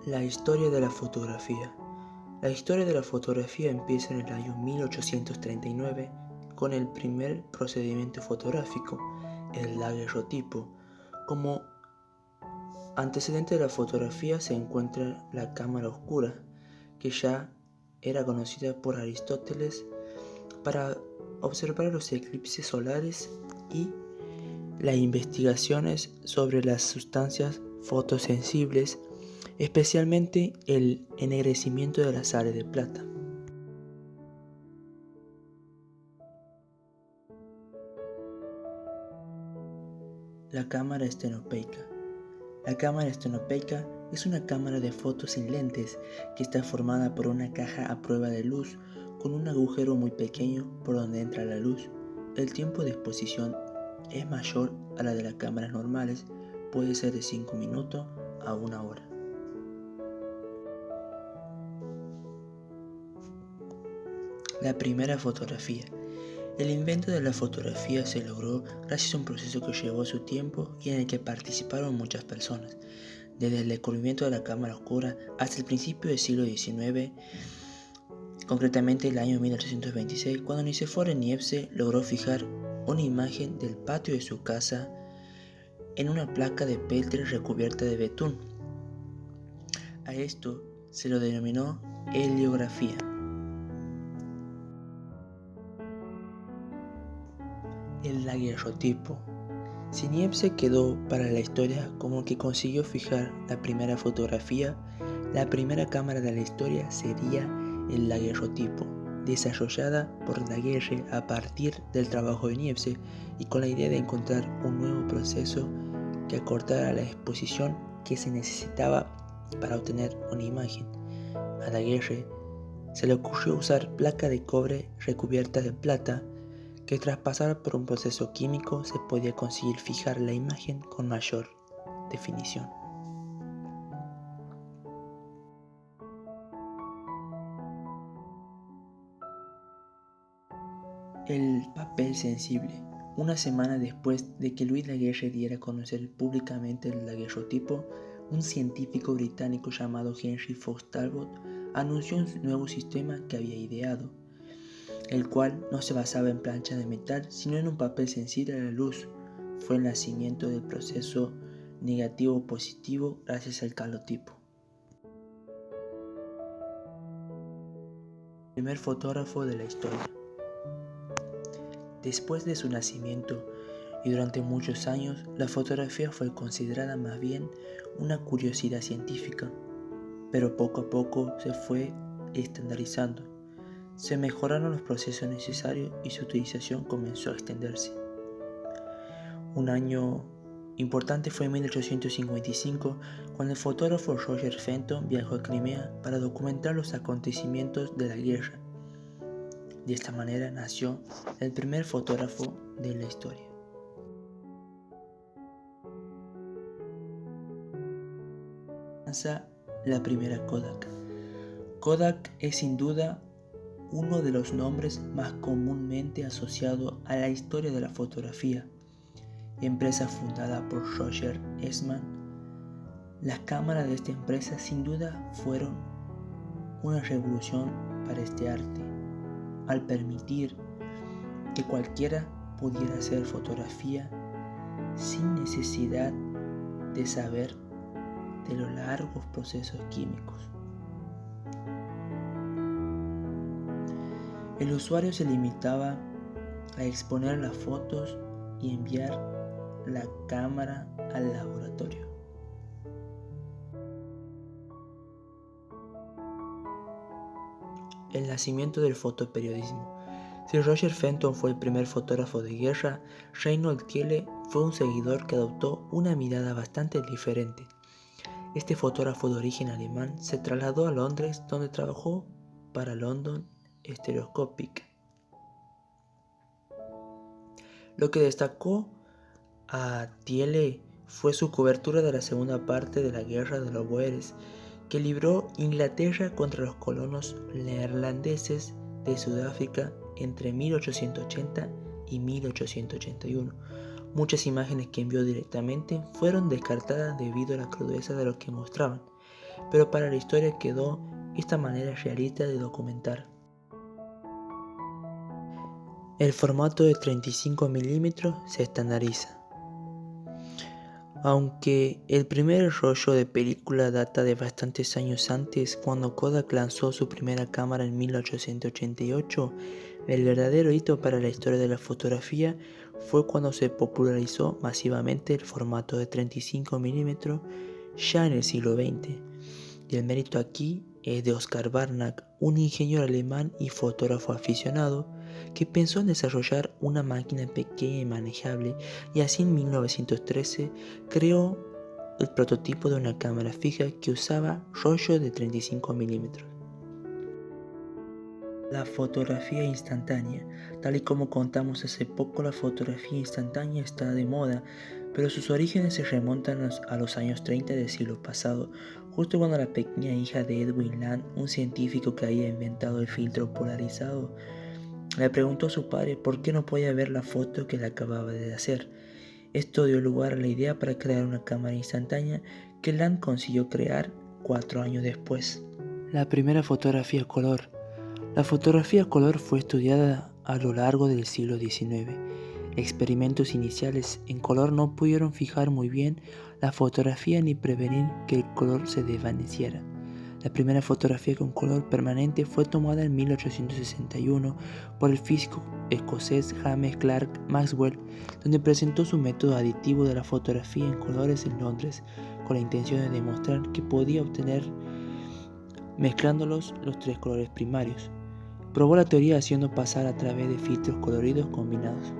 La historia de la fotografía. La historia de la fotografía empieza en el año 1839 con el primer procedimiento fotográfico, el daguerrotipo. Como antecedente de la fotografía se encuentra la cámara oscura, que ya era conocida por Aristóteles para observar los eclipses solares y las investigaciones sobre las sustancias fotosensibles, especialmente el ennegrecimiento de las sales de plata. La cámara estenopeica. La cámara estenopeica es una cámara de fotos sin lentes que está formada por una caja a prueba de luz con un agujero muy pequeño por donde entra la luz. El tiempo de exposición es mayor a la de las cámaras normales, puede ser de 5 minutos a 1 hora. La primera fotografía. El invento de la fotografía se logró gracias a un proceso que llevó su tiempo y en el que participaron muchas personas. Desde el descubrimiento de la cámara oscura hasta el principio del siglo XIX, concretamente el año 1826, cuando Nicéphore Niepce logró fijar una imagen del patio de su casa en una placa de peltre recubierta de betún. A esto se lo denominó heliografía. El daguerrotipo. Si Niepce quedó para la historia como el que consiguió fijar la primera fotografía, la primera cámara de la historia sería el daguerrotipo, desarrollada por Daguerre a partir del trabajo de Niepce y con la idea de encontrar un nuevo proceso que acortara la exposición que se necesitaba para obtener una imagen. A Daguerre se le ocurrió usar placa de cobre recubierta de plata, que tras pasar por un proceso químico se podía conseguir fijar la imagen con mayor definición. El papel sensible. Una semana después de que Louis Daguerre diera a conocer públicamente el daguerrotipo, un científico británico llamado Henry Fox Talbot anunció un nuevo sistema que había ideado, el cual no se basaba en planchas de metal, sino en un papel sensible a la luz. Fue el nacimiento del proceso negativo-positivo gracias al calotipo. El primer fotógrafo de la historia. Después de su nacimiento y durante muchos años, la fotografía fue considerada más bien una curiosidad científica, pero poco a poco se fue estandarizando. Se mejoraron los procesos necesarios y su utilización comenzó a extenderse. Un año importante fue en 1855, cuando el fotógrafo Roger Fenton viajó a Crimea para documentar los acontecimientos de la guerra. De esta manera nació el primer fotógrafo de la historia. La primera Kodak. Kodak es sin duda uno de los nombres más comúnmente asociados a la historia de la fotografía. Empresa fundada por Roger Eastman, las cámaras de esta empresa sin duda fueron una revolución para este arte, al permitir que cualquiera pudiera hacer fotografía sin necesidad de saber de los largos procesos químicos. El usuario se limitaba a exponer las fotos y enviar la cámara al laboratorio. El nacimiento del fotoperiodismo. Si Roger Fenton fue el primer fotógrafo de guerra, Reinhold Thiele fue un seguidor que adoptó una mirada bastante diferente. Este fotógrafo de origen alemán se trasladó a Londres, donde trabajó para London Stereoscopic. Lo que destacó a Thiele fue su cobertura de la segunda parte de la Guerra de los Bóeres, que libró Inglaterra contra los colonos neerlandeses de Sudáfrica entre 1880 y 1881. Muchas imágenes que envió directamente fueron descartadas debido a la crudeza de lo que mostraban. pero para la historia quedó esta manera realista de documentar. El formato de 35 mm se estandariza. Aunque el primer rollo de película data de bastantes años antes, cuando Kodak lanzó su primera cámara en 1888, el verdadero hito para la historia de la fotografía fue cuando se popularizó masivamente el formato de 35 mm ya en el siglo XX. Y el mérito aquí es de Oskar Barnack, un ingeniero alemán y fotógrafo aficionado que pensó en desarrollar una máquina pequeña y manejable, y así en 1913 creó el prototipo de una cámara fija que usaba rollo de 35 mm. La fotografía instantánea. Tal y como contamos hace poco, la fotografía instantánea está de moda, pero sus orígenes se remontan a los años 30 del siglo pasado, justo cuando la pequeña hija de Edwin Land, un científico que había inventado el filtro polarizado, le preguntó a su padre por qué no podía ver la foto que le acababa de hacer. Esto dio lugar a la idea para crear una cámara instantánea que Land consiguió crear 4 años después. La primera fotografía a color. La fotografía a color fue estudiada a lo largo del siglo XIX. Experimentos iniciales en color no pudieron fijar muy bien la fotografía ni prevenir que el color se desvaneciera. La primera fotografía con color permanente fue tomada en 1861 por el físico escocés James Clerk Maxwell, donde presentó su método aditivo de la fotografía en colores en Londres, con la intención de demostrar que podía obtener mezclándolos los 3 colores primarios. Probó la teoría haciendo pasar a través de filtros coloridos combinados.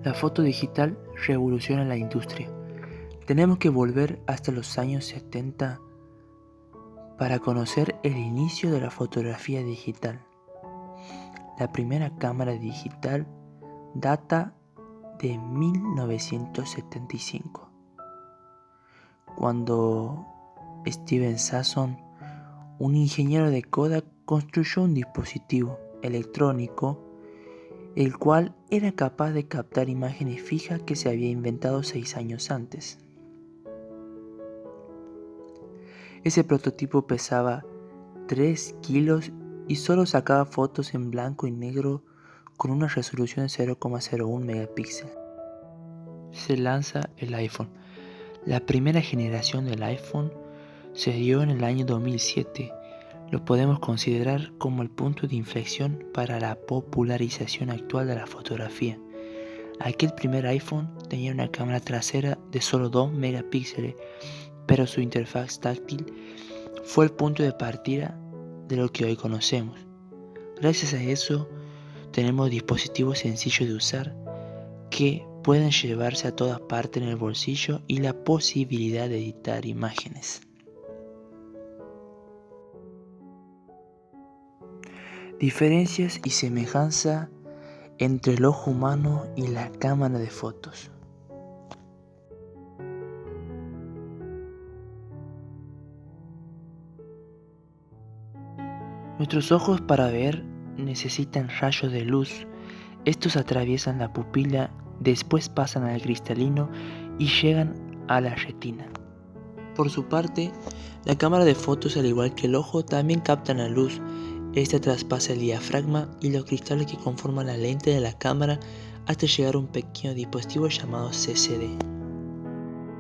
La foto digital revoluciona la industria. Tenemos que volver hasta los años 70 para conocer el inicio de la fotografía digital. La primera cámara digital data de 1975, cuando Steven Sasson, un ingeniero de Kodak, construyó un dispositivo electrónico el cual era capaz de captar imágenes fijas que se había inventado 6 años antes. Ese prototipo pesaba 3 kilos y solo sacaba fotos en blanco y negro con una resolución de 0,01 megapíxeles. Se lanza el iPhone. La primera generación del iPhone se dio en el año 2007. Lo podemos considerar como el punto de inflexión para la popularización actual de la fotografía. Aquel primer iPhone tenía una cámara trasera de solo 2 megapíxeles, pero su interfaz táctil fue el punto de partida de lo que hoy conocemos. Gracias a eso, tenemos dispositivos sencillos de usar que pueden llevarse a todas partes en el bolsillo y la posibilidad de editar imágenes. Diferencias y semejanza entre el ojo humano y la cámara de fotos. Nuestros ojos para ver necesitan rayos de luz. Estos atraviesan la pupila, después pasan al cristalino y llegan a la retina. Por su parte, la cámara de fotos, al igual que el ojo, también captan la luz. Esta traspasa el diafragma y los cristales que conforman la lente de la cámara hasta llegar a un pequeño dispositivo llamado CCD.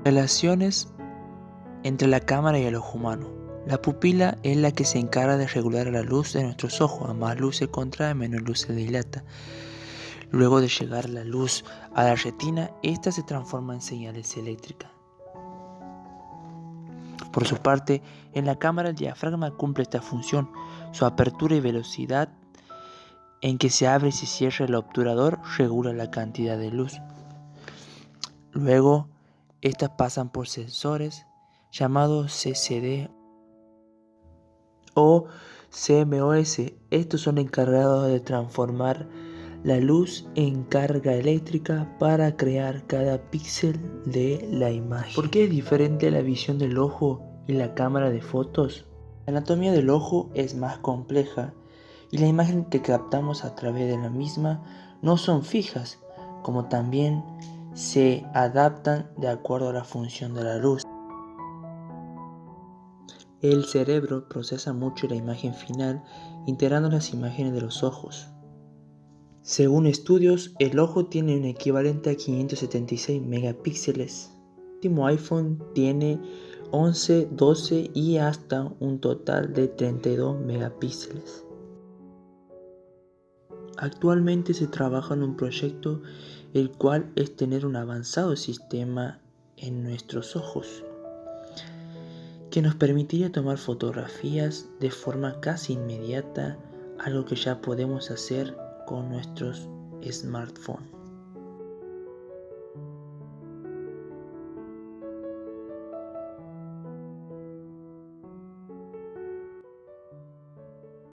Relaciones entre la cámara y el ojo humano. La pupila es la que se encarga de regular la luz de nuestros ojos. A más luz se contrae, menos luz se dilata. Luego de llegar la luz a la retina, esta se transforma en señales eléctricas. Por su parte, en la cámara el diafragma cumple esta función. Su apertura y velocidad en que se abre y se cierra el obturador regula la cantidad de luz. Luego, estas pasan por sensores llamados CCD o CMOS. Estos son encargados de transformar la luz en carga eléctrica para crear cada píxel de la imagen. ¿Por qué es diferente la visión del ojo y la cámara de fotos? La anatomía del ojo es más compleja y la imagen que captamos a través de la misma no son fijas, como también se adaptan de acuerdo a la función de la luz. El cerebro procesa mucho la imagen final, integrando las imágenes de los ojos. Según estudios, el ojo tiene un equivalente a 576 megapíxeles. El último iPhone tiene 11, 12 y hasta un total de 32 megapíxeles. Actualmente se trabaja en un proyecto el cual es tener un avanzado sistema en nuestros ojos que nos permitiría tomar fotografías de forma casi inmediata, algo que ya podemos hacer con nuestros smartphones.